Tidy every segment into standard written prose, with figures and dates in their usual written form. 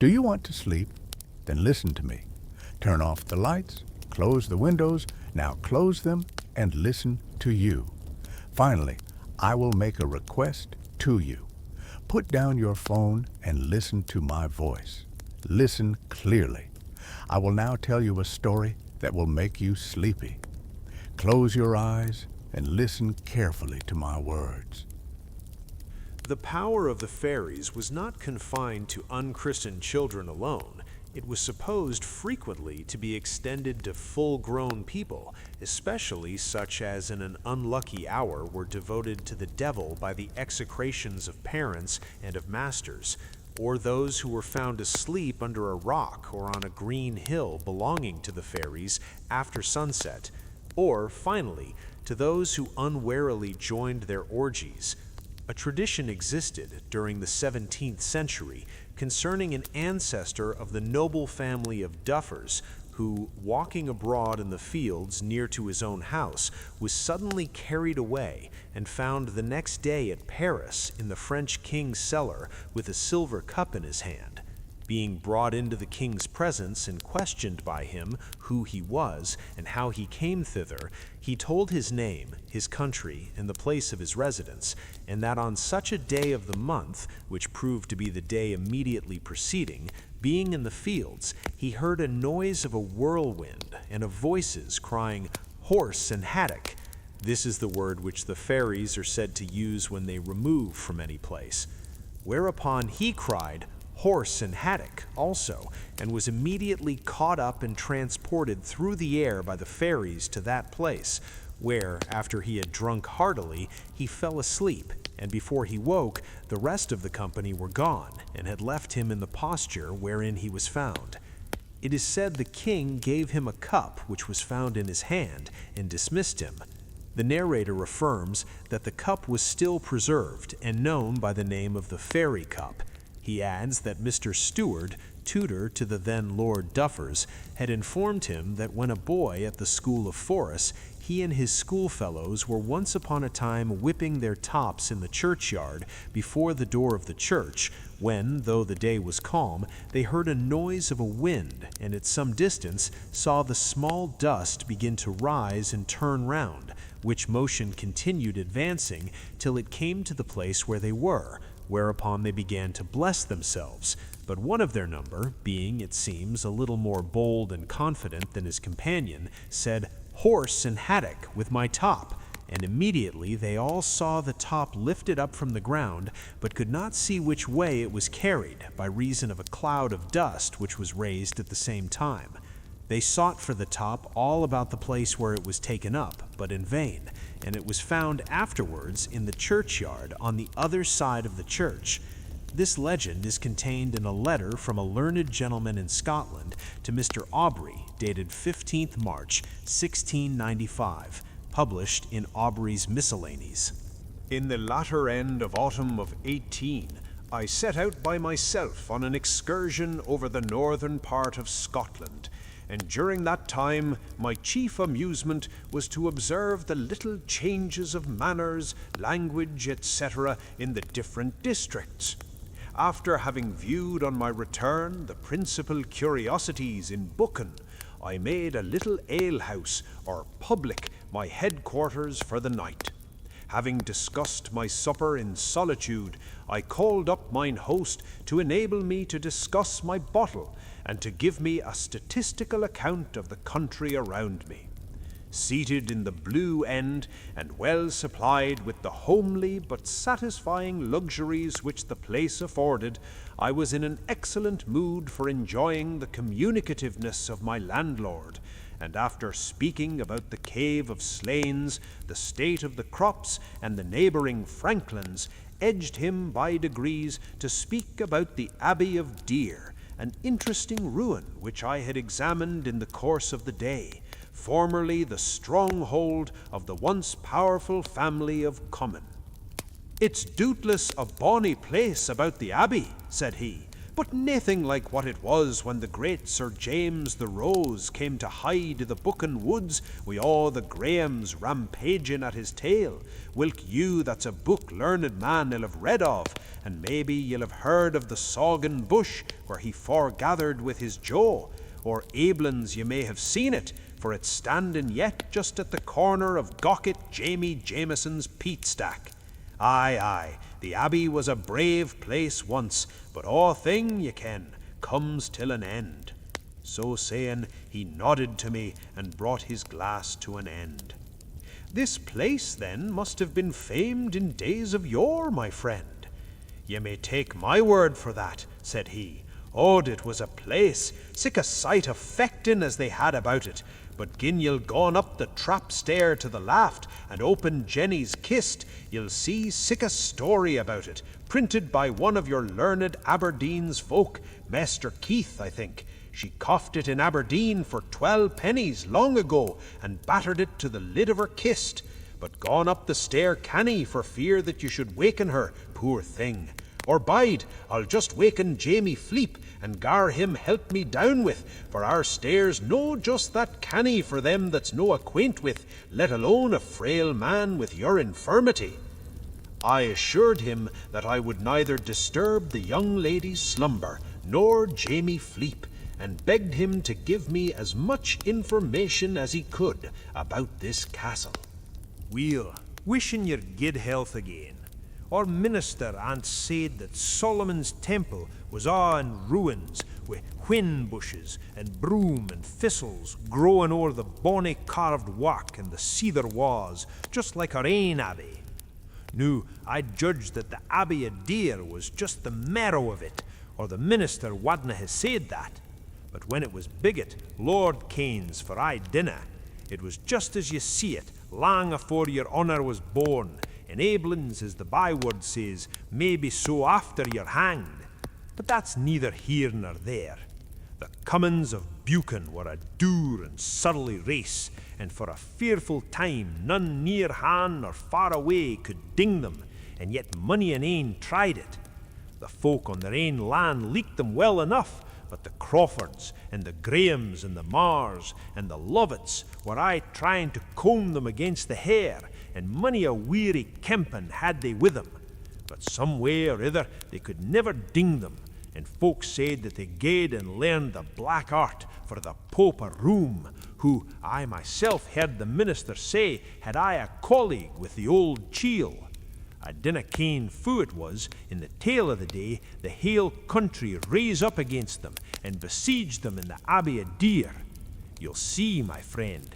Do you want to sleep? Then listen to me. Turn off the lights, close the windows, now close them and listen to you. Finally, I will make a request to you. Put down your phone and listen to my voice. Listen clearly. I will now tell you a story that will make you sleepy. Close your eyes and listen carefully to my words. The power of the fairies was not confined to unchristened children alone. It was supposed frequently to be extended to full-grown people, especially such as in an unlucky hour were devoted to the devil by the execrations of parents and of masters, or those who were found asleep under a rock or on a green hill belonging to the fairies after sunset, or, finally, to those who unwarily joined their orgies. A tradition existed during the 17th century concerning an ancestor of the noble family of Duffers who, walking abroad in the fields near to his own house, was suddenly carried away and found the next day at Paris in the French king's cellar with a silver cup in his hand. Being brought into the king's presence and questioned by him who he was and how he came thither, he told his name, his country, and the place of his residence, and that on such a day of the month, which proved to be the day immediately preceding, being in the fields, he heard a noise of a whirlwind and of voices crying, "Horse and Hattock." This is the word which the fairies are said to use when they remove from any place. Whereupon he cried, "Horse and Hattock," also, and was immediately caught up and transported through the air by the fairies to that place, where, after he had drunk heartily, he fell asleep, and before he woke, the rest of the company were gone, and had left him in the posture wherein he was found. It is said the king gave him a cup which was found in his hand, and dismissed him. The narrator affirms that the cup was still preserved, and known by the name of the Fairy Cup. He adds that Mr. Steward, tutor to the then Lord Duffers, had informed him that when a boy at the School of Forest, he and his schoolfellows were once upon a time whipping their tops in the churchyard before the door of the church, when, though the day was calm, they heard a noise of a wind, and at some distance saw the small dust begin to rise and turn round, which motion continued advancing till it came to the place where they were, whereupon they began to bless themselves. But one of their number, being, it seems, a little more bold and confident than his companion, said, "Horse and Hattock with my top," and immediately they all saw the top lifted up from the ground, but could not see which way it was carried, by reason of a cloud of dust which was raised at the same time. They sought for the top all about the place where it was taken up, but in vain, and it was found afterwards in the churchyard on the other side of the church. This legend is contained in a letter from a learned gentleman in Scotland to Mr. Aubrey, dated 15th March, 1695, published in Aubrey's Miscellanies. In the latter end of autumn of 18, I set out by myself on an excursion over the northern part of Scotland, and during that time my chief amusement was to observe the little changes of manners, language, etc. in the different districts. After having viewed on my return the principal curiosities in Buchan, I made a little alehouse or public my headquarters for the night. Having discussed my supper in solitude, I called up mine host to enable me to discuss my bottle and to give me a statistical account of the country around me. Seated in the blue end and well supplied with the homely but satisfying luxuries which the place afforded, I was in an excellent mood for enjoying the communicativeness of my landlord, and after speaking about the cave of Slains, the state of the crops, and the neighbouring Franklands, edged him by degrees to speak about the Abbey of Deer, an interesting ruin which I had examined in the course of the day, formerly the stronghold of the once powerful family of Cummin. "It's doubtless a bonny place about the Abbey," said he, but naething like what it was when the great Sir James the Rose came to hide the Buchan woods wi' all the Grahams rampaging at his tail. Whilk you that's a book-learned man 'll have read of, and maybe you'll have heard of the Saugan Bush where he foregathered with his Jo, or Abelins ye may have seen it, for it's standing yet just at the corner of Gocket Jamie Jameson's peat stack. Aye, aye, the Abbey was a brave place once, but all thing, ye ken, comes till an end. So saying, he nodded to me and brought his glass to an end. This place, then, must have been famed in days of yore, my friend. Ye may take my word for that, said he. Od, it was a place, sic a sight of fectin' as they had about it, but gin ye'll gone up the trap stair to the laft and open Jenny's kist, ye'll see sic a story about it, printed by one of your learned Aberdeen's folk, Master Keith, I think. She coughed it in Aberdeen for 12 pennies long ago, and battered it to the lid of her kist, but gone up the stair canny for fear that you should waken her, poor thing. Or bide, I'll just waken Jamie Fleep, and gar him help me down with, for our stairs no just that canny for them that's no acquaint with, let alone a frail man with your infirmity. I assured him that I would neither disturb the young lady's slumber, nor Jamie Fleep, and begged him to give me as much information as he could about this castle. Weel, wishing your good health again. Our minister ant said that Solomon's temple was a' in ruins, with whin bushes and broom and thistles growing o'er the bonny carved wark and the cedar walls, just like our ain abbey. Noo, I judged that the Abbey of Deer was just the marrow of it, or the minister wadna ha said that. But when it was bigot, Lord Cain's, for I dinna, it was just as ye see it, lang afore your honour was born, and Abelins, as the byword says, maybe so after you're hanged. But that's neither here nor there. The Cummins of Buchan were a dour and surly race, and for a fearful time none near hand nor far away could ding them, and yet mony an ane tried it. The folk on their ain land leeked them well enough, but the Crawfords and the Grahams and the Mars and the Lovets were aye trying to comb them against the hair, and mony a weary kempin had they with them. But some way or other they could never ding them, and folks said that they gaed and learned the black art for the Pope of Rome, who I myself heard the minister say had I a colleague with the old chiel. I dinna ken fu it was, in the tale of the day, the hale country raise up against them and besiege them in the Abbey of Deer. You'll see, my friend,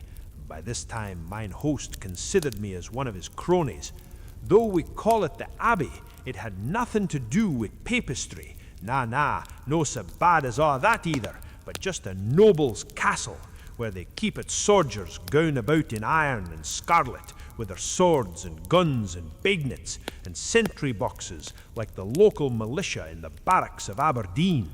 by this time mine host considered me as one of his cronies. Though we call it the Abbey, it had nothing to do with papistry. Nah, no so bad as all that either, but just a noble's castle, where they keep its soldiers gown about in iron and scarlet, with their swords and guns and bagnets and sentry boxes like the local militia in the barracks of Aberdeen.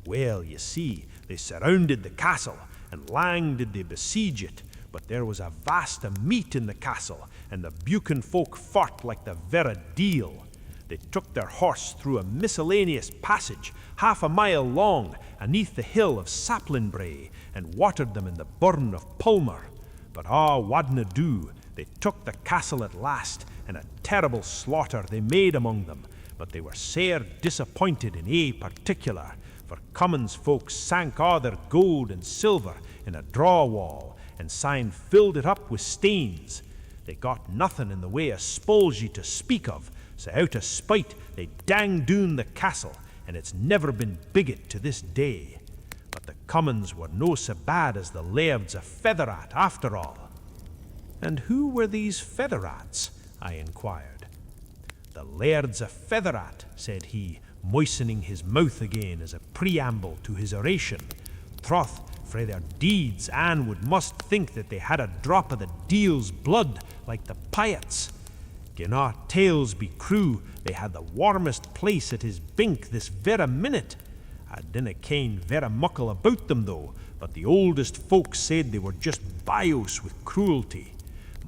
Well, you see, they surrounded the castle, and lang did they besiege it, but there was a vast a meat in the castle, and the Buchan folk fought like the verra deil. They took their horse through a miscellaneous passage, half a mile long, aneath the hill of Saplinbrae, and watered them in the burn of Pulmer. But wadna do, they took the castle at last, and a terrible slaughter they made among them, but they were sair disappointed in ae particular, for Cummins folks sank all their gold and silver in a draw wall, and syne filled it up with stains. They got nothing in the way of spulgie to speak of, so out of spite they dang doon the castle, and it's never been bigot to this day. But the Cummins were no so bad as the lairds of Featherat after all. And who were these Featherats? I inquired. The lairds of Featherat, said he, moistening his mouth again as a preamble to his oration. Troth, frae their deeds, Anne would must think that they had a drop of the deil's blood, like the Piats. Gin our tales be true, they had the warmest place at his bink this verra minute. I dinna ken verra muckle about them though, but the oldest folk said they were just bios with cruelty.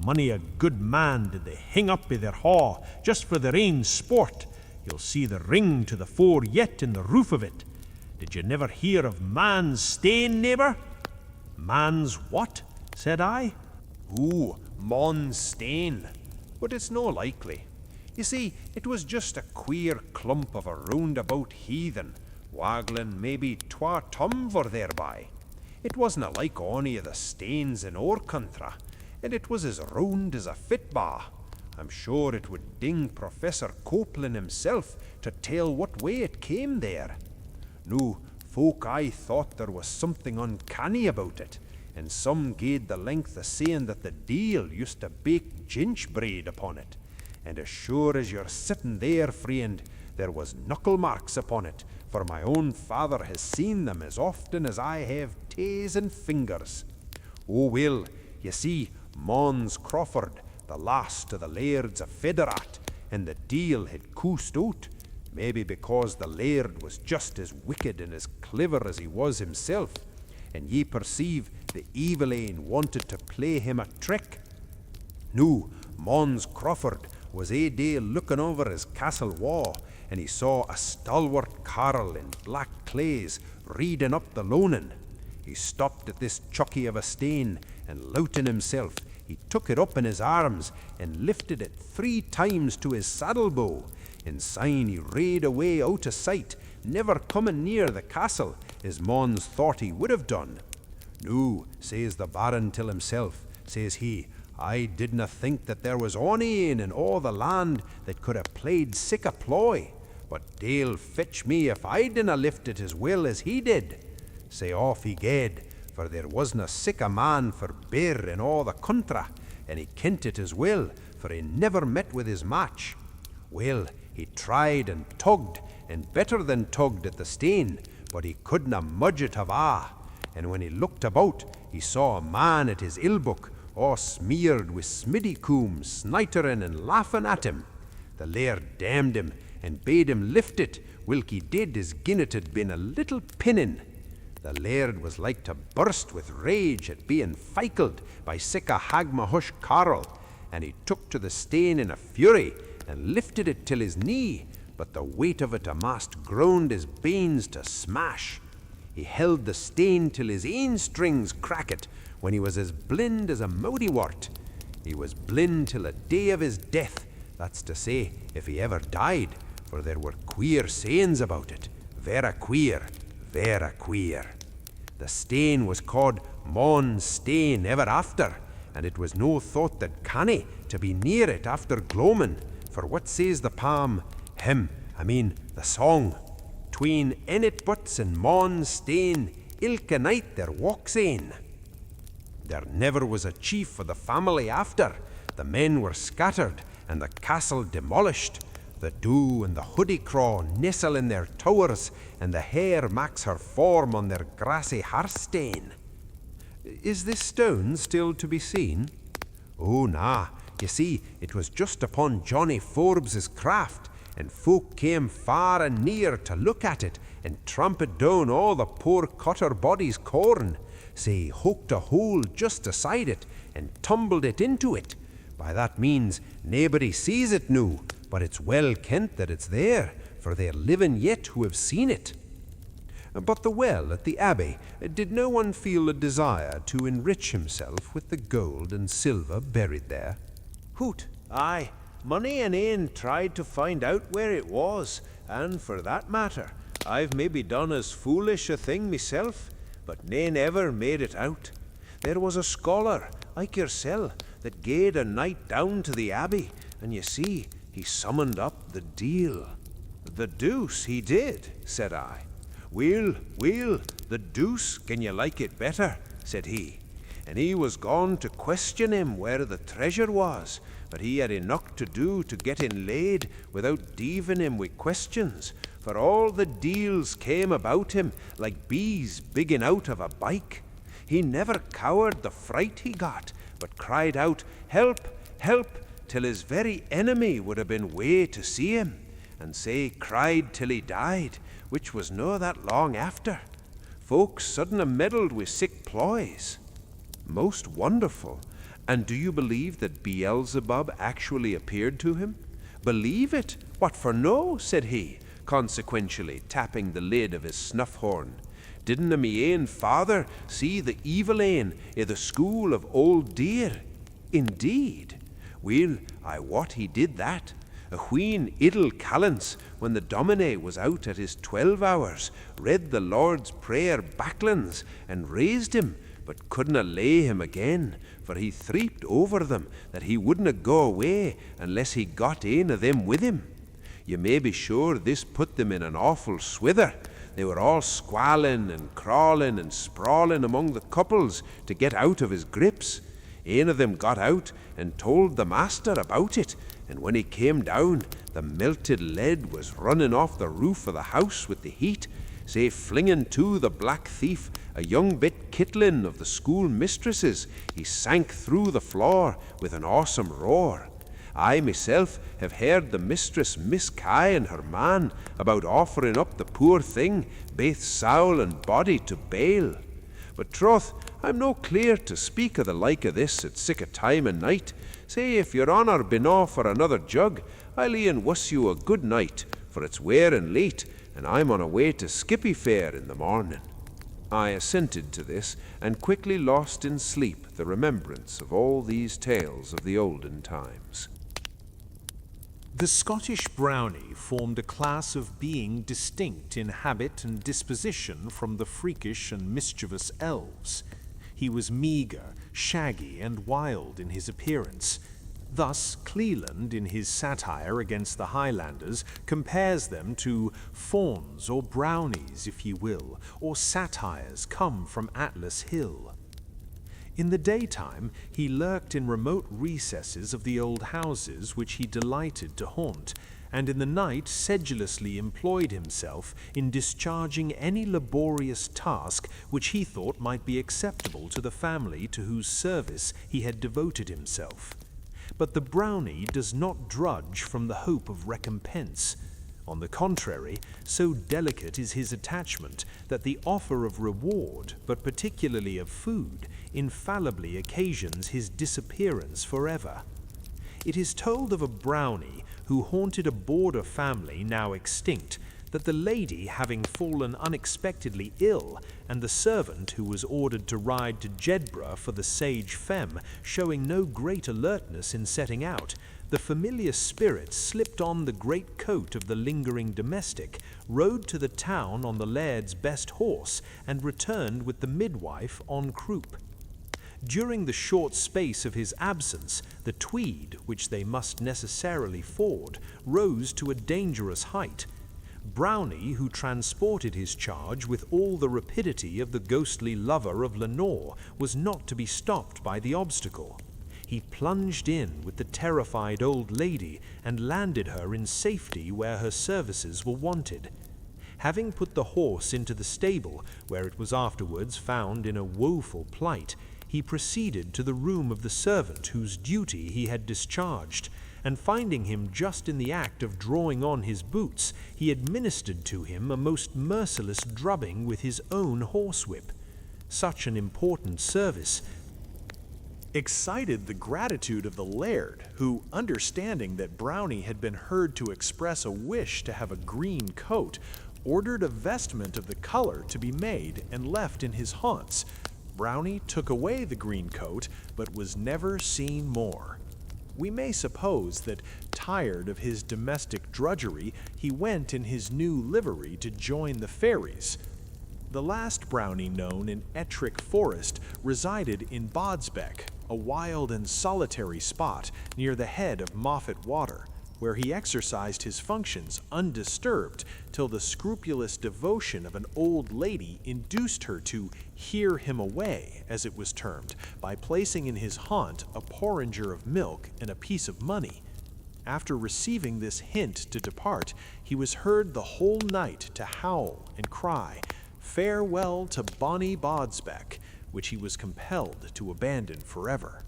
Mony a good man did they hing up i' their haw, just for their ain sport. You'll see the ring to the fore yet in the roof of it. Did you never hear of man's stain, neighbour? Man's what? Said I. Ooh, Mon's stain. But it's no likely. You see, it was just a queer clump of a roundabout heathen, waggling maybe twa tumver thereby. It wasna like ony of the stains in our country, and it was as round as a fitba. I'm sure it would ding Professor Copeland himself to tell what way it came there. Noo, folk I thought there was something uncanny about it, and some gaed the length of saying that the deil used to bake gingerbread upon it. And as sure as you're sitting there, friend, there was knuckle marks upon it, for my own father has seen them as often as I have taes and fingers. Oh well, you see, Mons Crawford, the last of the lairds of Federat, and the deal had coosed out, maybe because the laird was just as wicked and as clever as he was himself, and ye perceive the evil ane wanted to play him a trick. Noo, Mons Crawford was ae day looking over his castle wall, and he saw a stalwart carle in black clays reading up the Lowland. He stopped at this chucky of a stane, and louting himself, he took it up in his arms and lifted it 3 times to his saddle bow. In sign he rade away out of sight, never coming near the castle, as Mons thought he would have done. Noo, says the Baron till himself, says he, I didna think that there was ony ane in all the land that could have played sic a ploy, but Dale fetch me if I didna lift it as well as he did. Say off he gaed, for there wasna sic a man for bear in all the country, and he kent it as well, for he never met with his match. Well, he tried and tugged, and better than tugged at the stane, but he couldna mudge it ava, and when he looked about, he saw a man at his ilbook, all smeared with smiddy coom, snitering and laughing at him. The laird damned him, and bade him lift it, whilk he did as gin it had been a little pinnin. The laird was like to burst with rage at being fickled by sic a hagmahush carle, and he took to the stane in a fury, and lifted it till his knee, but the weight of it amaist ground his banes to smash. He held the stane till his ain strings crackit, when he was as blind as a mowdywort. He was blind till the day of his death, that's to say, if he ever died, for there were queer sayings about it, vera queer, vera queer. The stane was called Mon's Stane ever after, and it was no thought that canny to be near it after gloaming, for what says the palm, the song, tween ennet butts and Mon's Stane, ilka night there walks ane. There never was a chief for the family after. The men were scattered, and the castle demolished. The dew and the hoodie craw nestle in their towers, and the hare makes her form on their grassy hearthstane. Is this stone still to be seen? Oh, na. You see, it was just upon Johnny Forbes's craft, and folk came far and near to look at it, and tramped down all the poor cotter body's corn. Say, hooked a hole just aside it, and tumbled it into it. By that means, naebody sees it noo, but it's well kent that it's there, for they're living yet who have seen it. But the well at the abbey, did no one feel a desire to enrich himself with the gold and silver buried there? Hoot, aye, money and ane tried to find out where it was, and for that matter, I've maybe done as foolish a thing myself, but nane ever made it out. There was a scholar, like yoursel, that gaed a night down to the abbey, and you see, he summoned up the deal. The deuce he did, said I. Weel, the deuce, can you like it better, said he. And he was gone to question him where the treasure was, but he had enough to do to get in laid without deaving him with questions, for all the deals came about him like bees bigging out of a bike. He never cowered the fright he got, but cried out, help, help, till his very enemy would have been way to see him, and say cried till he died, which was no that long after. Folks suddenly meddled with sick ploys. Most wonderful. And do you believe that Beelzebub actually appeared to him? Believe it, "What for no?" said he, consequentially tapping the lid of his snuff-horn. "Didn't me ain father see the evil ane i' the school of old deer? Indeed? Well, I wot he did that. A wheen idle callants, when the Domine was out at his 12 hours, read the Lord's Prayer backlands, and raised him, but couldna lay him again, for he threeped over them that he wouldna go away unless he got ane of them with him. You may be sure this put them in an awful swither. They were all squalling and crawling and sprawling among the couples to get out of his grips. Ane of them got out and told the master about it, and when he came down, the melted lead was running off the roof of the house with the heat, say flinging to the black thief a young bit kittlin of the school mistress's. He sank through the floor with an awesome roar. I myself have heard the mistress miskie and her man about offering up the poor thing, baith soul and body, to bail. But troth, I'm no clear to speak of the like of this at sic a time o' night. Say, if your honour be no for another jug, I'll e'en wuss you a good night, for it's wearing late, and I'm on a way to Skippy Fair in the morning." I assented to this, and quickly lost in sleep the remembrance of all these tales of the olden times. The Scottish Brownie formed a class of being distinct in habit and disposition from the freakish and mischievous elves. He was meagre, shaggy, and wild in his appearance. Thus, Cleland, in his satire against the Highlanders, compares them to fawns or brownies, if ye will, or satyrs come from Atlas Hill. In the daytime, he lurked in remote recesses of the old houses which he delighted to haunt, and in the night sedulously employed himself in discharging any laborious task which he thought might be acceptable to the family to whose service he had devoted himself. But the Brownie does not drudge from the hope of recompense. On the contrary, so delicate is his attachment that the offer of reward, but particularly of food, infallibly occasions his disappearance forever. It is told of a Brownie who haunted a border family now extinct, that the lady having fallen unexpectedly ill, and the servant who was ordered to ride to Jedburgh for the sage femme showing no great alertness in setting out, the familiar spirit slipped on the great coat of the lingering domestic, rode to the town on the laird's best horse, and returned with the midwife en croupe. During the short space of his absence, the Tweed, which they must necessarily ford, rose to a dangerous height. Brownie, who transported his charge with all the rapidity of the ghostly lover of Lenore, was not to be stopped by the obstacle. He plunged in with the terrified old lady and landed her in safety where her services were wanted. Having put the horse into the stable, where it was afterwards found in a woeful plight, he proceeded to the room of the servant whose duty he had discharged, and finding him just in the act of drawing on his boots, he administered to him a most merciless drubbing with his own horsewhip. Such an important service excited the gratitude of the laird, who, understanding that Brownie had been heard to express a wish to have a green coat, ordered a vestment of the color to be made and left in his haunts. Brownie took away the green coat, but was never seen more. We may suppose that, tired of his domestic drudgery, he went in his new livery to join the Fairies. The last Brownie known in Ettrick Forest resided in Bodsbeck, a wild and solitary spot near the head of Moffat Water, where he exercised his functions undisturbed till the scrupulous devotion of an old lady induced her to hear him away, as it was termed, by placing in his haunt a porringer of milk and a piece of money. After receiving this hint to depart, he was heard the whole night to howl and cry, "Farewell to bonny Bodsbeck," which he was compelled to abandon forever.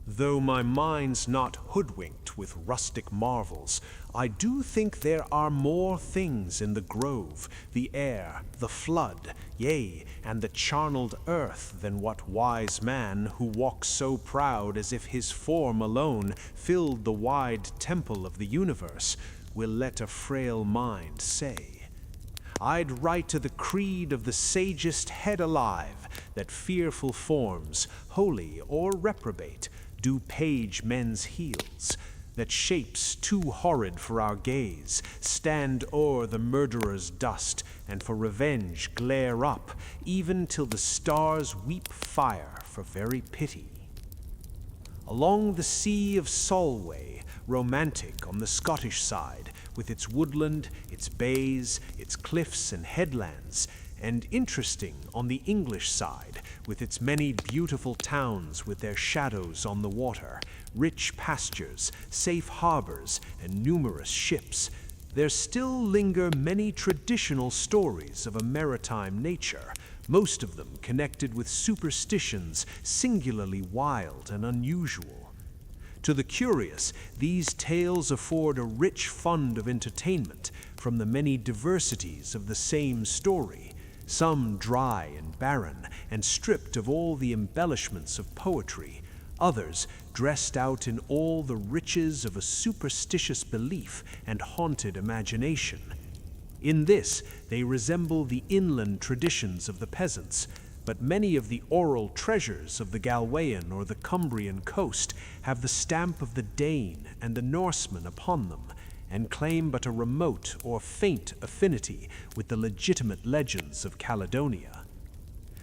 Though my mind's not hoodwinked with rustic marvels, I do think there are more things in the grove, the air, the flood, yea, and the charnelled earth than what wise man, who walks so proud as if his form alone filled the wide temple of the universe, will let a frail mind say. I'd write to the creed of the sagest head alive, that fearful forms, holy or reprobate, do page men's heels, that shapes too horrid for our gaze stand o'er the murderer's dust, and for revenge glare up, even till the stars weep fire for very pity. Along the sea of Solway, romantic on the Scottish side, with its woodland, its bays, its cliffs and headlands, and interesting on the English side, with its many beautiful towns with their shadows on the water, rich pastures, safe harbors, and numerous ships, there still linger many traditional stories of a maritime nature, most of them connected with superstitions singularly wild and unusual. To the curious, these tales afford a rich fund of entertainment from the many diversities of the same story, some dry and barren and stripped of all the embellishments of poetry, others dressed out in all the riches of a superstitious belief and haunted imagination. In this, they resemble the inland traditions of the peasants, but many of the oral treasures of the Galwegian or the Cumbrian coast have the stamp of the Dane and the Norseman upon them, and claim but a remote or faint affinity with the legitimate legends of Caledonia.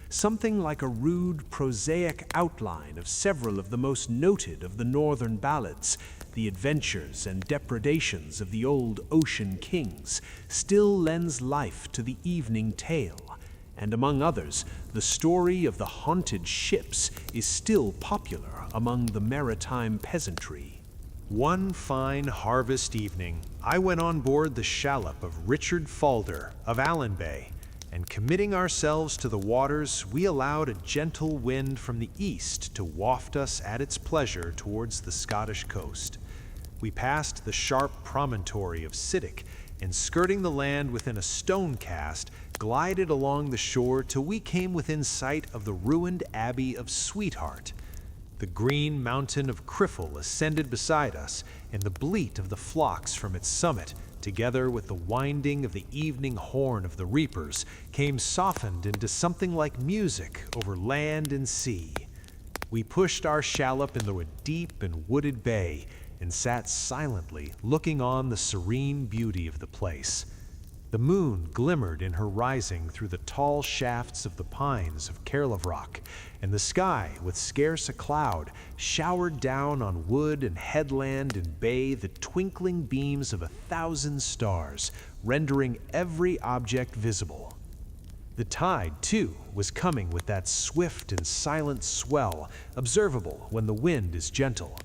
Something like a rude, prosaic outline of several of the most noted of the northern ballads, the adventures and depredations of the old ocean kings, still lends life to the evening tale, and among others, the story of the haunted ships is still popular among the maritime peasantry. One fine harvest evening, I went on board the shallop of Richard Falder of Allen Bay, and committing ourselves to the waters, we allowed a gentle wind from the east to waft us at its pleasure towards the Scottish coast. We passed the sharp promontory of Siddick, and skirting the land within a stone cast, glided along the shore till we came within sight of the ruined abbey of Sweetheart. The green mountain of Criffel ascended beside us, and the bleat of the flocks from its summit, together with the winding of the evening horn of the reapers, came softened into something like music over land and sea. We pushed our shallop into a deep and wooded bay, and sat silently looking on the serene beauty of the place. The moon glimmered in her rising through the tall shafts of the pines of Caerlaverock, and the sky, with scarce a cloud, showered down on wood and headland and bay the twinkling beams of 1,000 stars, rendering every object visible. The tide, too, was coming with that swift and silent swell observable when the wind is gentle.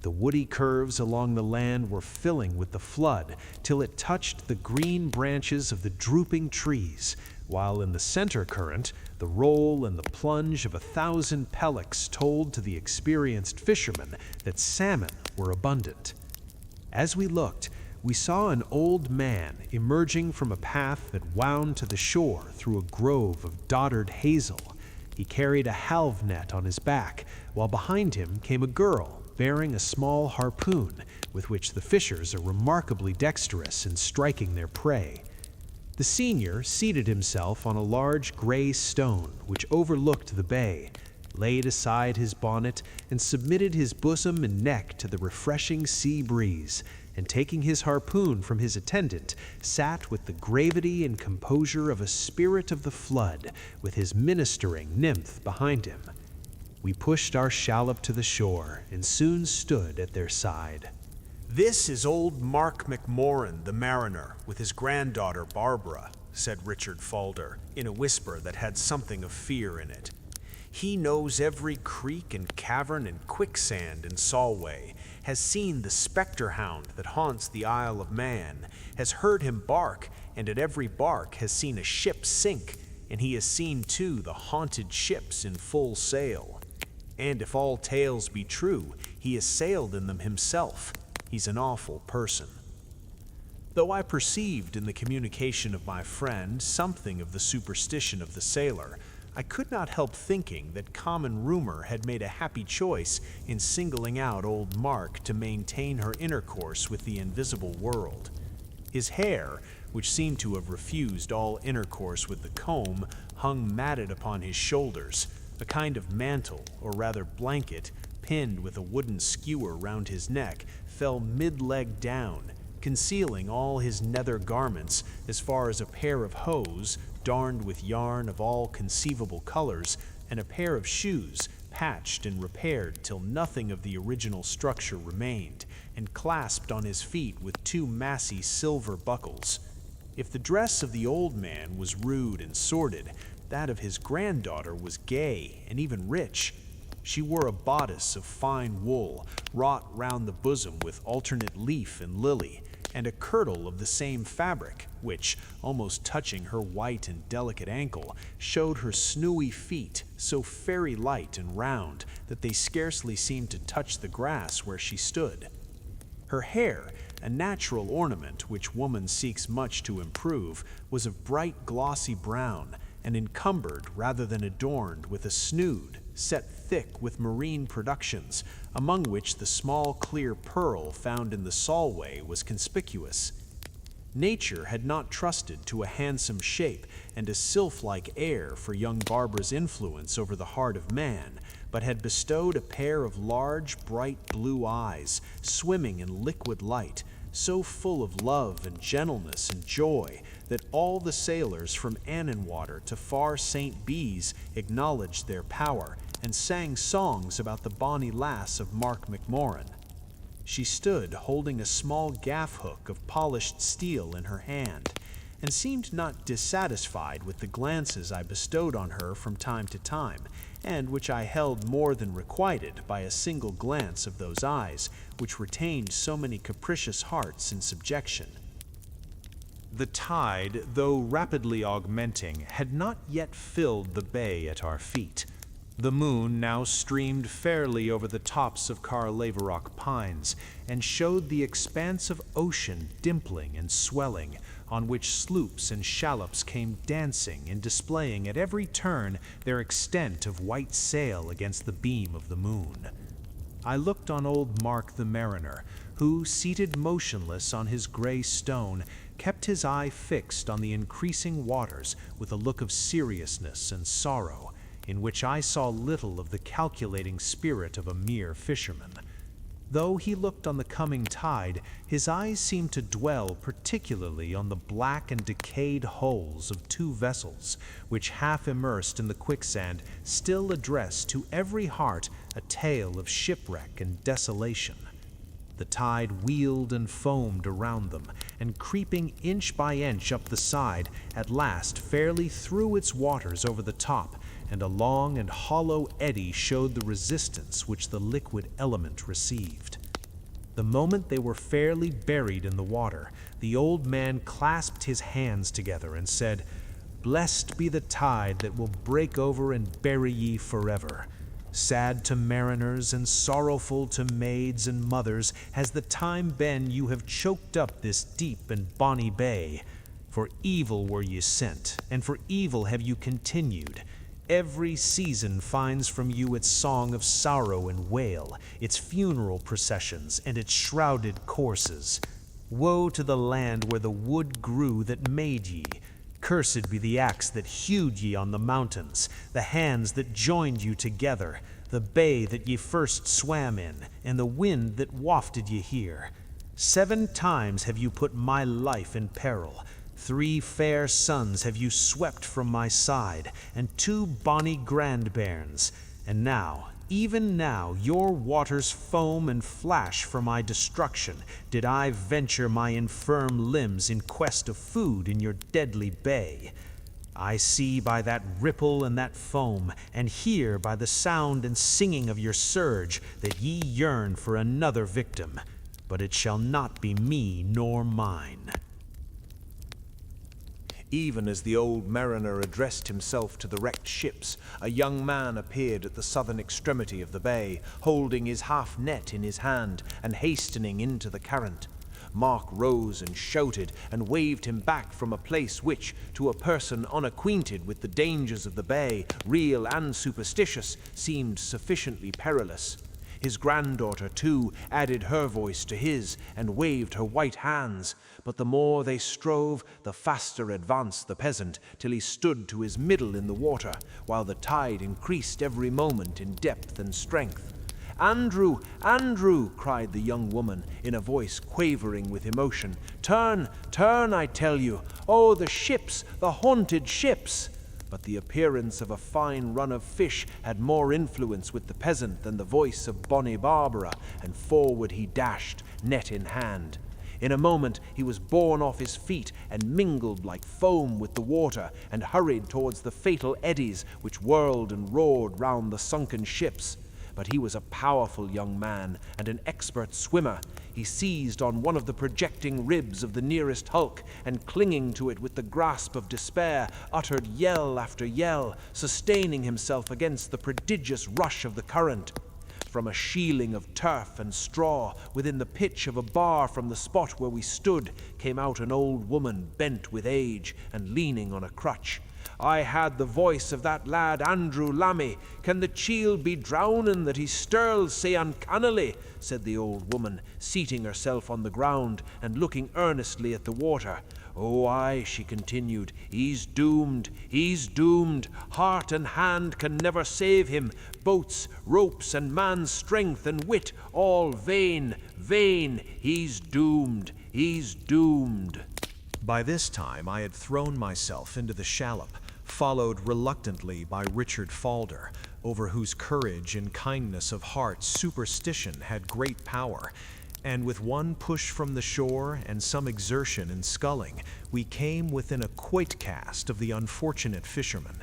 The woody curves along the land were filling with the flood till it touched the green branches of the drooping trees, while in the center current, the roll and the plunge of 1,000 pellocks told to the experienced fishermen that salmon were abundant. As we looked, we saw an old man emerging from a path that wound to the shore through a grove of doddered hazel. He carried a halve net on his back, while behind him came a girl bearing a small harpoon, with which the fishers are remarkably dexterous in striking their prey. The senior seated himself on a large gray stone which overlooked the bay, laid aside his bonnet, and submitted his bosom and neck to the refreshing sea breeze, and taking his harpoon from his attendant, sat with the gravity and composure of a spirit of the flood, with his ministering nymph behind him. We pushed our shallop to the shore, and soon stood at their side. "This is old Mark McMorrin, the mariner, with his granddaughter Barbara," said Richard Falder, in a whisper that had something of fear in it. "He knows every creek and cavern and quicksand in Solway, has seen the spectre hound that haunts the Isle of Man, has heard him bark, and at every bark has seen a ship sink, and he has seen, too, the haunted ships in full sail. And if all tales be true, he has sailed in them himself. He's an awful person." Though I perceived in the communication of my friend something of the superstition of the sailor, I could not help thinking that common rumor had made a happy choice in singling out old Mark to maintain her intercourse with the invisible world. His hair, which seemed to have refused all intercourse with the comb, hung matted upon his shoulders. A kind of mantle, or rather blanket, pinned with a wooden skewer round his neck, fell mid-leg down, concealing all his nether garments as far as a pair of hose, darned with yarn of all conceivable colors, and a pair of shoes, patched and repaired till nothing of the original structure remained, and clasped on his feet with two massy silver buckles. If the dress of the old man was rude and sordid, that of his granddaughter was gay and even rich. She wore a bodice of fine wool, wrought round the bosom with alternate leaf and lily, and a kirtle of the same fabric, which, almost touching her white and delicate ankle, showed her snowy feet, so fairy light and round that they scarcely seemed to touch the grass where she stood. Her hair, a natural ornament which woman seeks much to improve, was of bright glossy brown, and encumbered rather than adorned with a snood set thick with marine productions, among which the small clear pearl found in the Solway was conspicuous. Nature had not trusted to a handsome shape and a sylph-like air for young Barbara's influence over the heart of man, but had bestowed a pair of large, bright blue eyes, swimming in liquid light, so full of love and gentleness and joy that all the sailors from Annenwater to far St. Bees acknowledged their power and sang songs about the bonny lass of Mark McMorran. She stood holding a small gaff hook of polished steel in her hand, and seemed not dissatisfied with the glances I bestowed on her from time to time, and which I held more than requited by a single glance of those eyes, which retained so many capricious hearts in subjection. The tide, though rapidly augmenting, had not yet filled the bay at our feet. The moon now streamed fairly over the tops of Carlaverock pines and showed the expanse of ocean dimpling and swelling, on which sloops and shallops came dancing and displaying at every turn their extent of white sail against the beam of the moon. I looked on old Mark the mariner, who, seated motionless on his gray stone, kept his eye fixed on the increasing waters with a look of seriousness and sorrow, in which I saw little of the calculating spirit of a mere fisherman. Though he looked on the coming tide, his eyes seemed to dwell particularly on the black and decayed hulls of two vessels, which, half immersed in the quicksand, still addressed to every heart a tale of shipwreck and desolation. The tide wheeled and foamed around them, and creeping inch by inch up the side, at last fairly threw its waters over the top, and a long and hollow eddy showed the resistance which the liquid element received. The moment they were fairly buried in the water, the old man clasped his hands together and said, "Blessed be the tide that will break over and bury ye forever. Sad to mariners and sorrowful to maids and mothers has the time been you have choked up this deep and bonny bay. For evil were ye sent, and for evil have you continued. Every season finds from you its song of sorrow and wail, its funeral processions, and its shrouded courses. Woe to the land where the wood grew that made ye. Cursed be the axe that hewed ye on the mountains, the hands that joined you together, the bay that ye first swam in, and the wind that wafted ye here. 7 times have you put my life in peril. 3 fair sons have you swept from my side, and 2 bonny grandbairns. And now, even now, your waters foam and flash for my destruction, did I venture my infirm limbs in quest of food in your deadly bay. I see by that ripple and that foam, and hear by the sound and singing of your surge, that ye yearn for another victim, but it shall not be me nor mine." Even as the old mariner addressed himself to the wrecked ships, a young man appeared at the southern extremity of the bay, holding his half-net in his hand and hastening into the current. Mark rose and shouted and waved him back from a place which, to a person unacquainted with the dangers of the bay, real and superstitious, seemed sufficiently perilous. His granddaughter, too, added her voice to his and waved her white hands. But the more they strove, the faster advanced the peasant, till he stood to his middle in the water, while the tide increased every moment in depth and strength. "Andrew, Andrew," cried the young woman, in a voice quavering with emotion. "Turn, turn, I tell you. Oh, the ships, the haunted ships!" But the appearance of a fine run of fish had more influence with the peasant than the voice of bonny Barbara, and forward he dashed, net in hand. In a moment he was borne off his feet and mingled like foam with the water, and hurried towards the fatal eddies which whirled and roared round the sunken ships. But he was a powerful young man and an expert swimmer. He seized on one of the projecting ribs of the nearest hulk, and clinging to it with the grasp of despair, uttered yell after yell, sustaining himself against the prodigious rush of the current. From a shieling of turf and straw, within the pitch of a bar from the spot where we stood, came out an old woman bent with age and leaning on a crutch. "I had the voice of that lad Andrew Lammy. Can the chield be drownin' that he stirls sae uncannily?" said the old woman, seating herself on the ground and looking earnestly at the water. "Oh, aye," she continued, he's doomed. Heart and hand can never save him. Boats, ropes, and man's strength and wit, all vain. He's doomed. By this time I had thrown myself into the shallop, followed reluctantly by Richard Falder, over whose courage and kindness of heart superstition had great power, and with one push from the shore and some exertion in sculling, we came within a quoit cast of the unfortunate fisherman.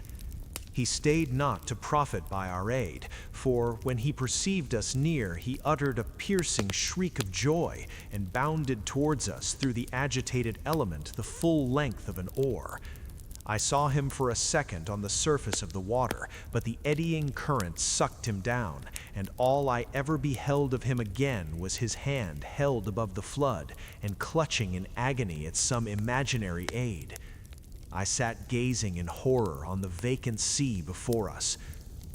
He stayed not to profit by our aid, for when he perceived us near, he uttered a piercing shriek of joy and bounded towards us through the agitated element the full length of an oar. I saw him for a second on the surface of the water, but the eddying current sucked him down, and all I ever beheld of him again was his hand held above the flood and clutching in agony at some imaginary aid. I sat gazing in horror on the vacant sea before us.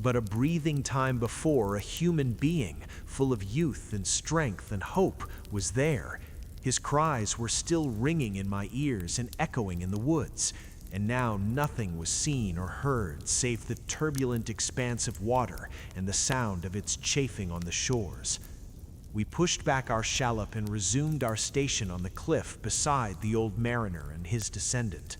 But a breathing time before, a human being, full of youth and strength and hope, was there. His cries were still ringing in my ears and echoing in the woods. And now nothing was seen or heard save the turbulent expanse of water and the sound of its chafing on the shores. We pushed back our shallop and resumed our station on the cliff beside the old mariner and his descendant.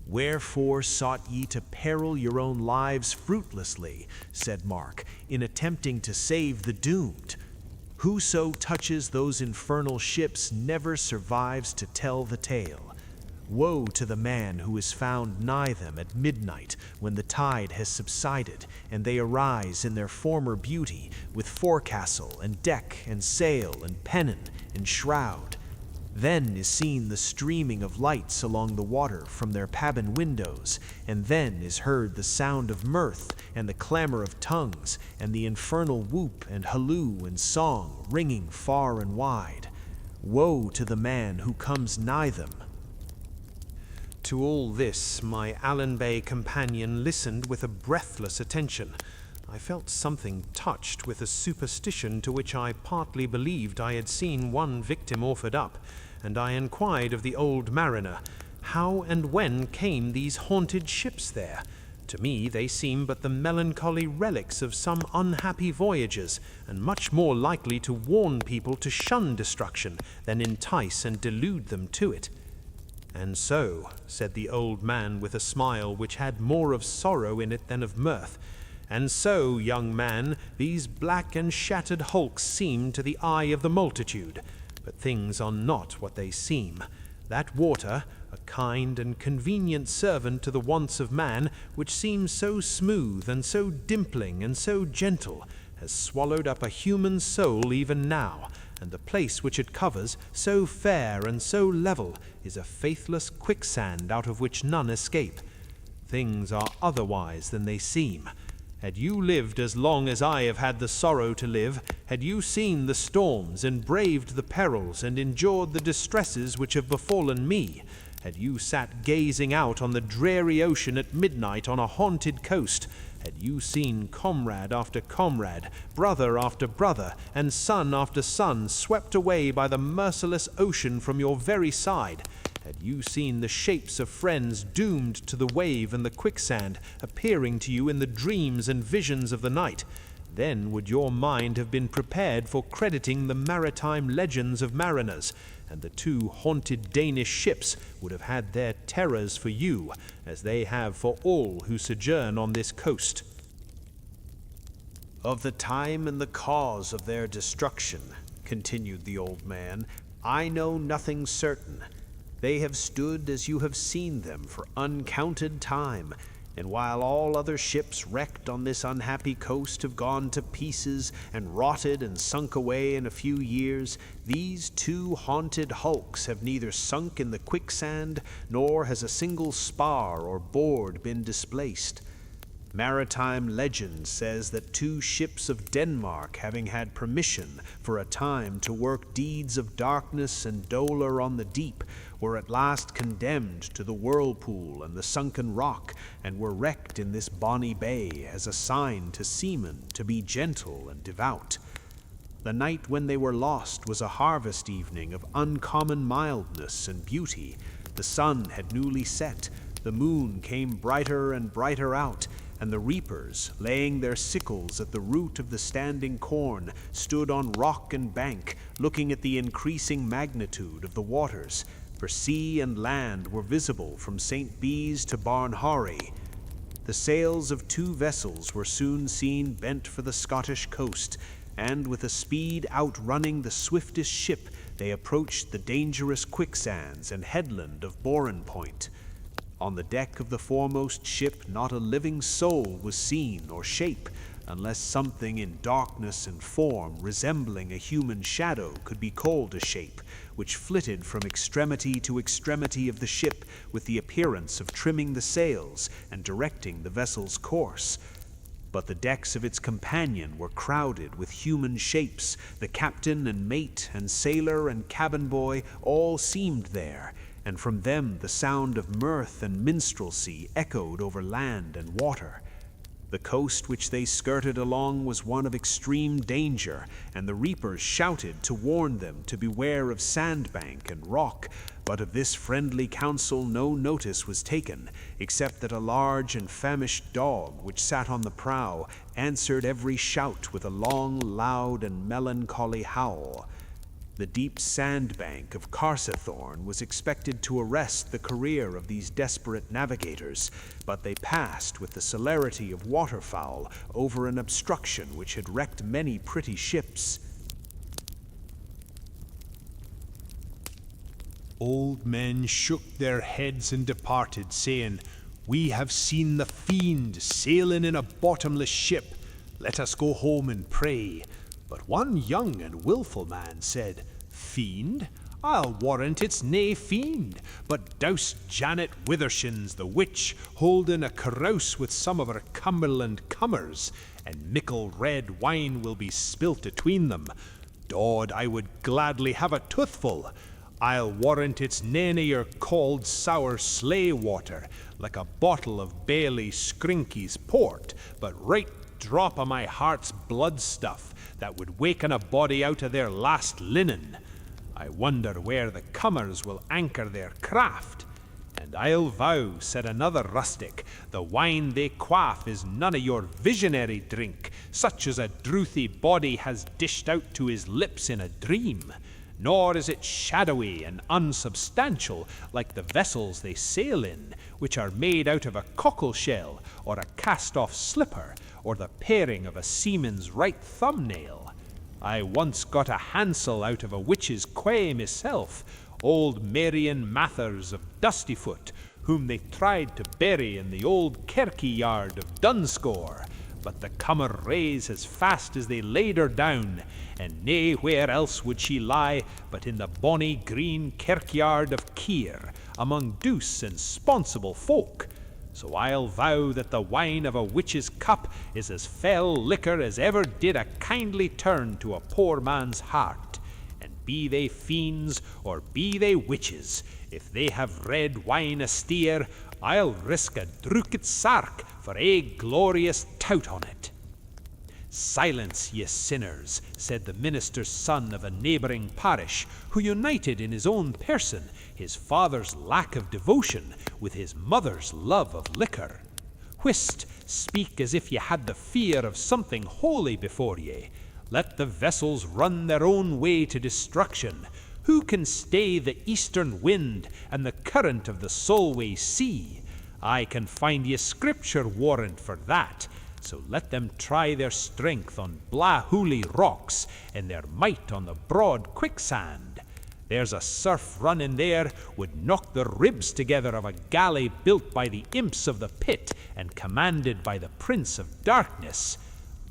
"Wherefore sought ye to peril your own lives fruitlessly," said Mark, "in attempting to save the doomed? Whoso touches those infernal ships never survives to tell the tale. Woe to the man who is found nigh them at midnight, when the tide has subsided, and they arise in their former beauty, with forecastle and deck and sail and pennon and shroud. Then is seen the streaming of lights along the water from their cabin windows, and then is heard the sound of mirth and the clamor of tongues, and the infernal whoop and halloo and song ringing far and wide. Woe to the man who comes nigh them." To all this, my Allen Bay companion listened with a breathless attention. I felt something touched with a superstition to which I partly believed I had seen one victim offered up, and I inquired of the old mariner, how and when came these haunted ships there? To me they seem but the melancholy relics of some unhappy voyagers, and much more likely to warn people to shun destruction than entice and delude them to it. "And so," said the old man with a smile which had more of sorrow in it than of mirth, "and so, young man, these black and shattered hulks seem to the eye of the multitude. But things are not what they seem. That water, a kind and convenient servant to the wants of man, which seems so smooth and so dimpling and so gentle, has swallowed up a human soul even now, and the place which it covers, so fair and so level, is a faithless quicksand out of which none escape. Things are otherwise than they seem. Had you lived as long as I have had the sorrow to live, had you seen the storms and braved the perils and endured the distresses which have befallen me, had you sat gazing out on the dreary ocean at midnight on a haunted coast, had you seen comrade after comrade, brother after brother, and son after son swept away by the merciless ocean from your very side, had you seen the shapes of friends doomed to the wave and the quicksand appearing to you in the dreams and visions of the night, then would your mind have been prepared for crediting the maritime legends of mariners, and the 2 haunted Danish ships would have had their terrors for you, as they have for all who sojourn on this coast. Of the time and the cause of their destruction, continued the old man, I know nothing certain. They have stood as you have seen them for uncounted time, and while all other ships wrecked on this unhappy coast have gone to pieces and rotted and sunk away in a few years, these 2 haunted hulks have neither sunk in the quicksand, nor has a single spar or board been displaced. Maritime legend says that 2 ships of Denmark, having had permission for a time to work deeds of darkness and dolour on the deep, were at last condemned to the whirlpool and the sunken rock, and were wrecked in this bonny bay as a sign to seamen to be gentle and devout. The night when they were lost was a harvest evening of uncommon mildness and beauty. The sun had newly set, the moon came brighter and brighter out, and the reapers, laying their sickles at the root of the standing corn, stood on rock and bank, looking at the increasing magnitude of the waters, for sea and land were visible from St. Bees to Barnharrie. The sails of 2 vessels were soon seen bent for the Scottish coast, and with a speed outrunning the swiftest ship, they approached the dangerous quicksands and headland of Boren Point. On the deck of the foremost ship not a living soul was seen or shape, unless something in darkness and form resembling a human shadow could be called a shape, which flitted from extremity to extremity of the ship with the appearance of trimming the sails and directing the vessel's course. But the decks of its companion were crowded with human shapes. The captain and mate and sailor and cabin boy all seemed there, and from them the sound of mirth and minstrelsy echoed over land and water. The coast which they skirted along was one of extreme danger, and the reapers shouted to warn them to beware of sandbank and rock, but of this friendly counsel no notice was taken, except that a large and famished dog which sat on the prow answered every shout with a long, loud, and melancholy howl. The deep sandbank of Carsethorn was expected to arrest the career of these desperate navigators, but they passed with the celerity of waterfowl over an obstruction which had wrecked many pretty ships. Old men shook their heads and departed, saying, "We have seen the fiend sailing in a bottomless ship. Let us go home and pray." But one young and wilful man said, "Fiend? I'll warrant it's nae fiend, but douce Janet Withershins, the witch, holding a carouse with some of her Cumberland cummers, and mickle red wine will be spilt atween them. Dod, I would gladly have a toothful. I'll warrant it's nane o' your cauld sour sleigh water, like a bottle of Bailey Skrinky's port, but right drop o' my heart's blood stuff that would waken a body out of their last linen. I wonder where the cummers will anchor their craft. And I'll vow," said another rustic, "the wine they quaff is none of your visionary drink, such as a drouthy body has dished out to his lips in a dream. Nor is it shadowy and unsubstantial like the vessels they sail in, which are made out of a cockle shell or a cast-off slipper, or the paring of a seaman's right thumbnail. I once got a hansel out of a witch's quay myself, old Marian Mathers of Dustyfoot, whom they tried to bury in the old kirky yard of Dunscore, but the cummer raise as fast as they laid her down, and naewhere else would she lie but in the bonny green kirkyard of Keir, among douce and sponsible folk. So I'll vow that the wine of a witch's cup is as fell liquor as ever did a kindly turn to a poor man's heart. And be they fiends or be they witches. If they have red wine austere, I'll risk a druket sark for a glorious tout on it. Silence, ye sinners, said the minister's son of a neighbouring parish, who united in his own person his father's lack of devotion with his mother's love of liquor. Whist, speak as if ye had the fear of something holy before ye. Let the vessels run their own way to destruction. Who can stay the eastern wind and the current of the Solway Sea? I can find ye scripture warrant for that. So let them try their strength on Blahooley rocks and their might on the broad quicksand. There's a surf running there would knock the ribs together of a galley built by the imps of the pit and commanded by the Prince of Darkness.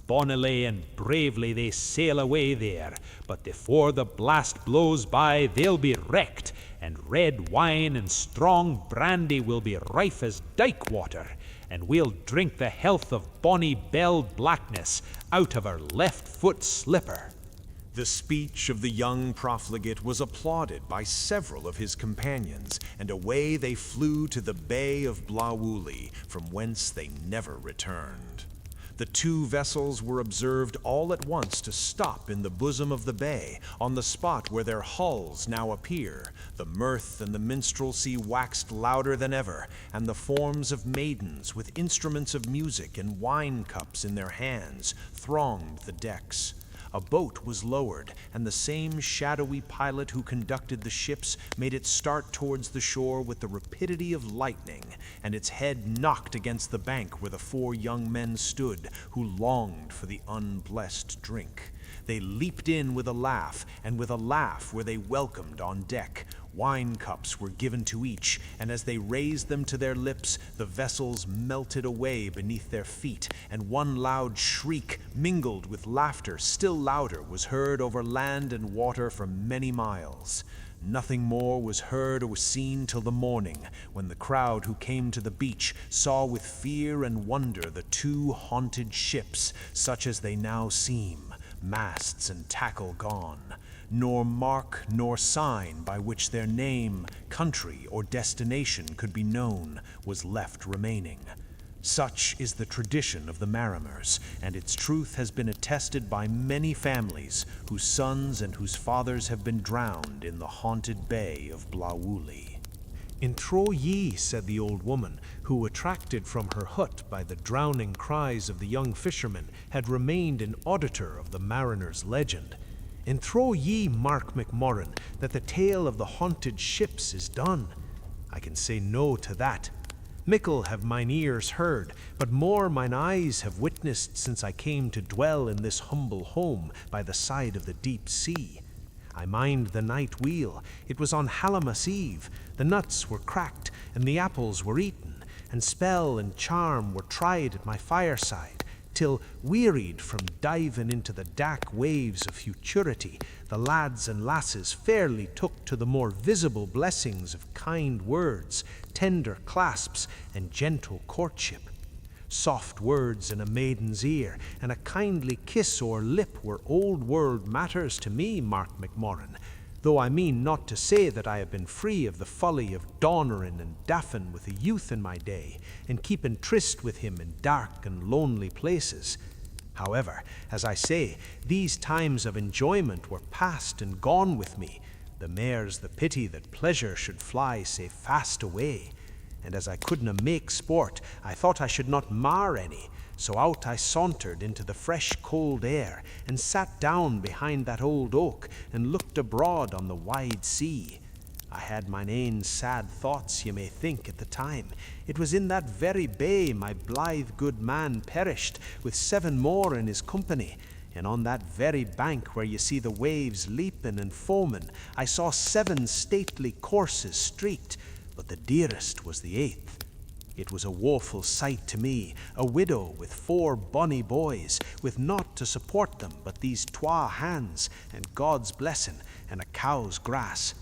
Bonnily and bravely they sail away there, but before the blast blows by they'll be wrecked, and red wine and strong brandy will be rife as dyke water, and we'll drink the health of bonny Belle Blackness out of her left foot slipper. The speech of the young profligate was applauded by several of his companions, and away they flew to the Bay of Blawooley, from whence they never returned. The two vessels were observed all at once to stop in the bosom of the bay, on the spot where their hulls now appear. The mirth and the minstrelsy waxed louder than ever, and the forms of maidens with instruments of music and wine cups in their hands thronged the decks. A boat was lowered, and the same shadowy pilot who conducted the ships made it start towards the shore with the rapidity of lightning, and its head knocked against the bank where the four young men stood, who longed for the unblessed drink. They leaped in with a laugh, and with a laugh were they welcomed on deck. Wine cups were given to each, and as they raised them to their lips, the vessels melted away beneath their feet, and one loud shriek, mingled with laughter still louder, was heard over land and water for many miles. Nothing more was heard or seen till the morning, when the crowd who came to the beach saw with fear and wonder the two haunted ships, such as they now seem, masts and tackle gone. Nor mark nor sign by which their name, country, or destination could be known was left remaining. Such is the tradition of the mariners, and its truth has been attested by many families whose sons and whose fathers have been drowned in the haunted bay of Blawooley. In trow ye, said the old woman, who, attracted from her hut by the drowning cries of the young fisherman, had remained an auditor of the mariner's legend. In trow ye, Mark McMorrin, that the tale of the haunted ships is done. I can say no to that. Mickle have mine ears heard, but more mine eyes have witnessed since I came to dwell in this humble home by the side of the deep sea. I mind the night wheel. It was on Hallowmas Eve. The nuts were cracked, and the apples were eaten, and spell and charm were tried at my fireside, till, wearied from diving into the dark waves of futurity, the lads and lasses fairly took to the more visible blessings of kind words, tender clasps, and gentle courtship. Soft words in a maiden's ear, and a kindly kiss o'er lip were old-world matters to me, Mark McMorrin, though I mean not to say that I have been free of the folly of daunerin and daffin with a youth in my day, and keeping tryst with him in dark and lonely places. However, as I say, these times of enjoyment were past and gone with me. The mare's the pity that pleasure should fly sae fast away. And as I couldna make sport, I thought I should not mar any, so out I sauntered into the fresh cold air, and sat down behind that old oak, and looked abroad on the wide sea. I had mine ain sad thoughts, ye may think, at the time. It was in that very bay my blithe good man perished, with 7 more in his company, and on that very bank where ye see the waves leaping and foaming, I saw 7 stately corses streaked, but the dearest was the 8th. It was a woeful sight to me, a widow with 4 bonny boys, with naught to support them but these 2 hands, and God's blessing, and a cow's grass.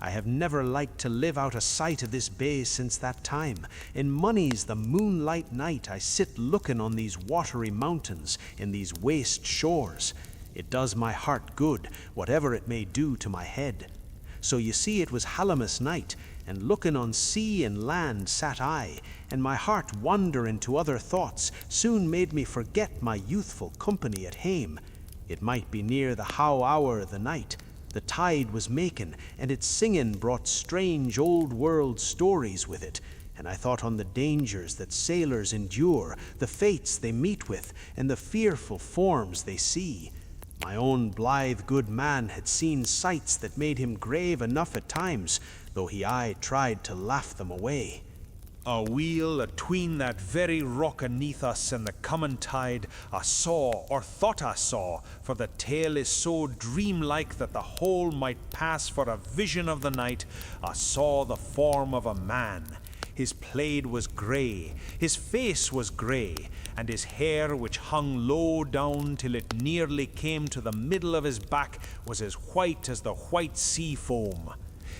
I have never liked to live out of sight of this bay since that time. In mony's the moonlight night I sit looking on these watery mountains, in these waste shores. It does my heart good, whatever it may do to my head. So you see it was Hallowmas night, and looking on sea and land sat I, and my heart wander into other thoughts soon made me forget my youthful company at hame. It might be near the how hour of the night. The tide was making, and its singing brought strange old world stories with it, and I thought on the dangers that sailors endure, the fates they meet with, and the fearful forms they see. My own blithe good man had seen sights that made him grave enough at times, though he aye tried to laugh them away. Awheel atween that very rock aneath us and the common tide, I saw, or thought I saw, for the tale is so dreamlike that the whole might pass for a vision of the night, I saw the form of a man. His plaid was grey, his face was grey, and his hair, which hung low down till it nearly came to the middle of his back, was as white as the white sea foam.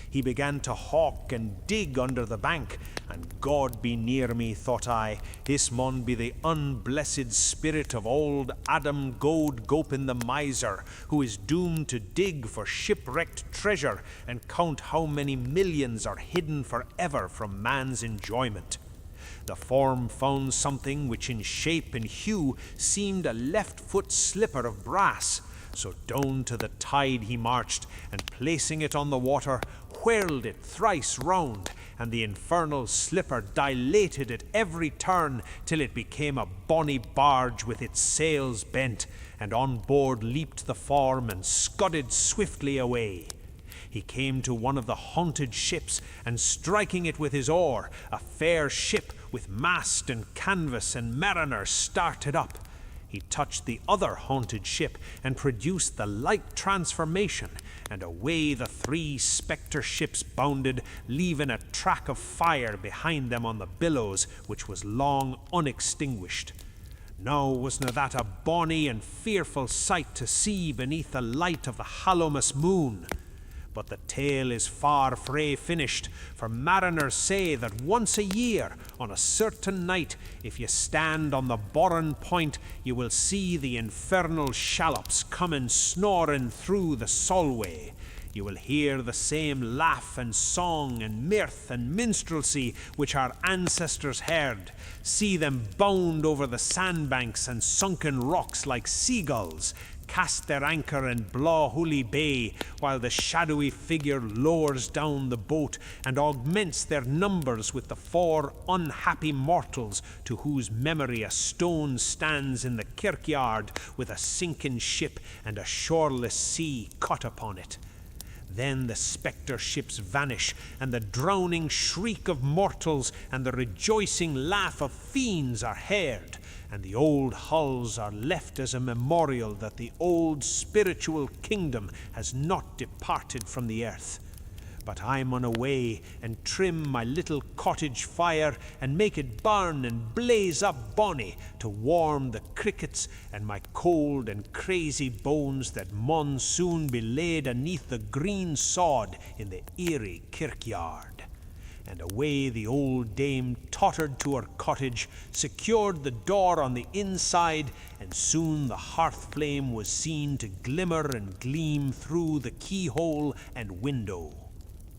He began to hawk and dig under the bank, and God be near me, thought I, this maun be the unblessed spirit of old Adam Goad Gopin the miser, who is doomed to dig for shipwrecked treasure and count how many millions are hidden forever from man's enjoyment. The form found something which in shape and hue seemed a left-foot slipper of brass, so down to the tide he marched, and placing it on the water, whirled it thrice round, and the infernal slipper dilated at every turn till it became a bonny barge with its sails bent, and on board leaped the form and scudded swiftly away. He came to one of the haunted ships, and striking it with his oar, a fair ship with mast and canvas and mariner started up. He touched the other haunted ship and produced the like transformation, and away the three spectre ships bounded, leaving a track of fire behind them on the billows, which was long unextinguished. Now wasna that a bonny and fearful sight to see beneath the light of the Hallowmas moon? But the tale is far frae finished, for mariners say that once a year, on a certain night, if you stand on the Bourne Point, you will see the infernal shallops coming snoring through the Solway. You will hear the same laugh and song and mirth and minstrelsy which our ancestors heard, see them bound over the sandbanks and sunken rocks like seagulls, cast their anchor in Blawhully Bay, while the shadowy figure lowers down the boat and augments their numbers with the four unhappy mortals to whose memory a stone stands in the kirkyard with a sinking ship and a shoreless sea cut upon it. Then the spectre ships vanish, and the drowning shriek of mortals and the rejoicing laugh of fiends are heard, and the old hulls are left as a memorial that the old spiritual kingdom has not departed from the earth. But I mun away and trim my little cottage fire and make it burn and blaze up bonny to warm the crickets and my cold and crazy bones that mun soon be laid aneath the green sod in the eerie kirkyard. And away the old dame tottered to her cottage, secured the door on the inside, and soon the hearth flame was seen to glimmer and gleam through the keyhole and window.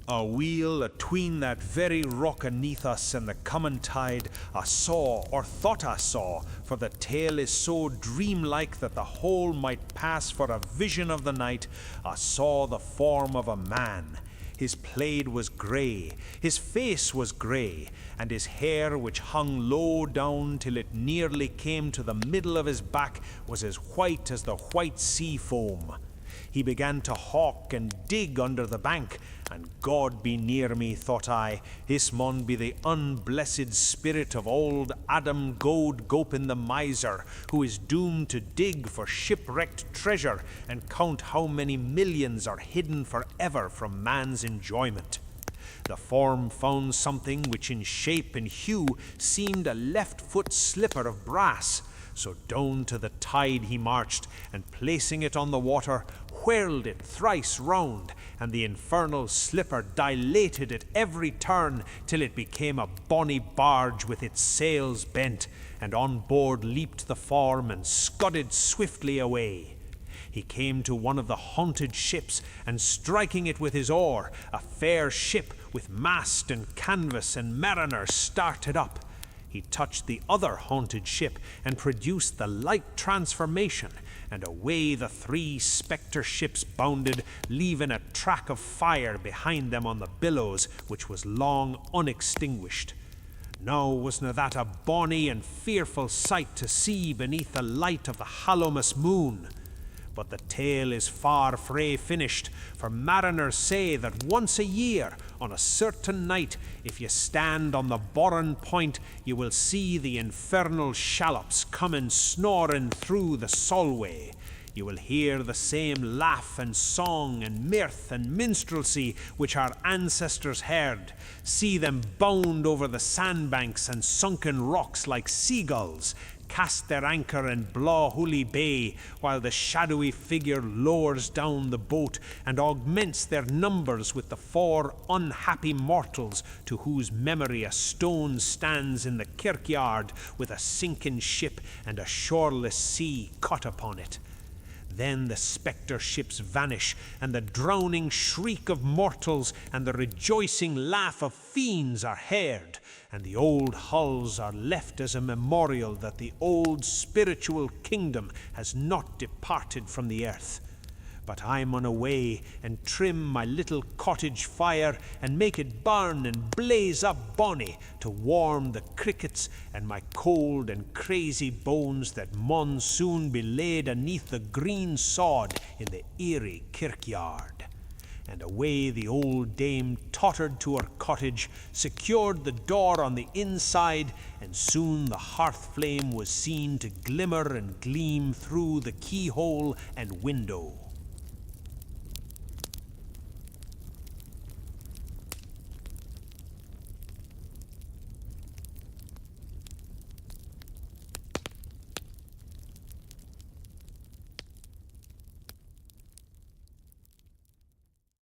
Awheel atween that very rock aneath us and the common tide, I saw, or thought I saw, for the tale is so dreamlike that the whole might pass for a vision of the night, I saw the form of a man. His plaid was grey, his face was grey, and his hair, which hung low down till it nearly came to the middle of his back, was as white as the white sea foam. He began to hawk and dig under the bank, and God be near me, thought I, this maun be the unblessed spirit of old Adam Goad Gopin the miser, who is doomed to dig for shipwrecked treasure and count how many millions are hidden forever from man's enjoyment. The form found something which in shape and hue seemed a left-foot slipper of brass, so down to the tide he marched, and placing it on the water, whirled it thrice round, and the infernal slipper dilated at every turn till it became a bonny barge with its sails bent, and on board leaped the form and scudded swiftly away. He came to one of the haunted ships, and striking it with his oar, a fair ship with mast and canvas and mariners started up. He touched the other haunted ship and produced the like transformation, and away the 3 spectre ships bounded, leaving a track of fire behind them on the billows, which was long unextinguished. Now wasna that a bonny and fearful sight to see beneath the light of the Hallowmas moon? But the tale is far frae finished, for mariners say that once a year, on a certain night, if ye stand on the Boran Point, ye will see the infernal shallops coming snoring through the Solway. You will hear the same laugh and song and mirth and minstrelsy which our ancestors heard, see them bound over the sandbanks and sunken rocks like seagulls, cast their anchor in Blawhooly Bay, while the shadowy figure lowers down the boat and augments their numbers with the 4 unhappy mortals to whose memory a stone stands in the kirkyard with a sinking ship and a shoreless sea cut upon it. Then the spectre ships vanish, and the drowning shriek of mortals and the rejoicing laugh of fiends are heard, and the old hulls are left as a memorial that the old spiritual kingdom has not departed from the earth. But I mun away and trim my little cottage fire and make it burn and blaze up bonny to warm the crickets and my cold and crazy bones that mun soon be laid aneath the green sod in the eerie kirkyard. And away the old dame tottered to her cottage, secured the door on the inside, and soon the hearth flame was seen to glimmer and gleam through the keyhole and window.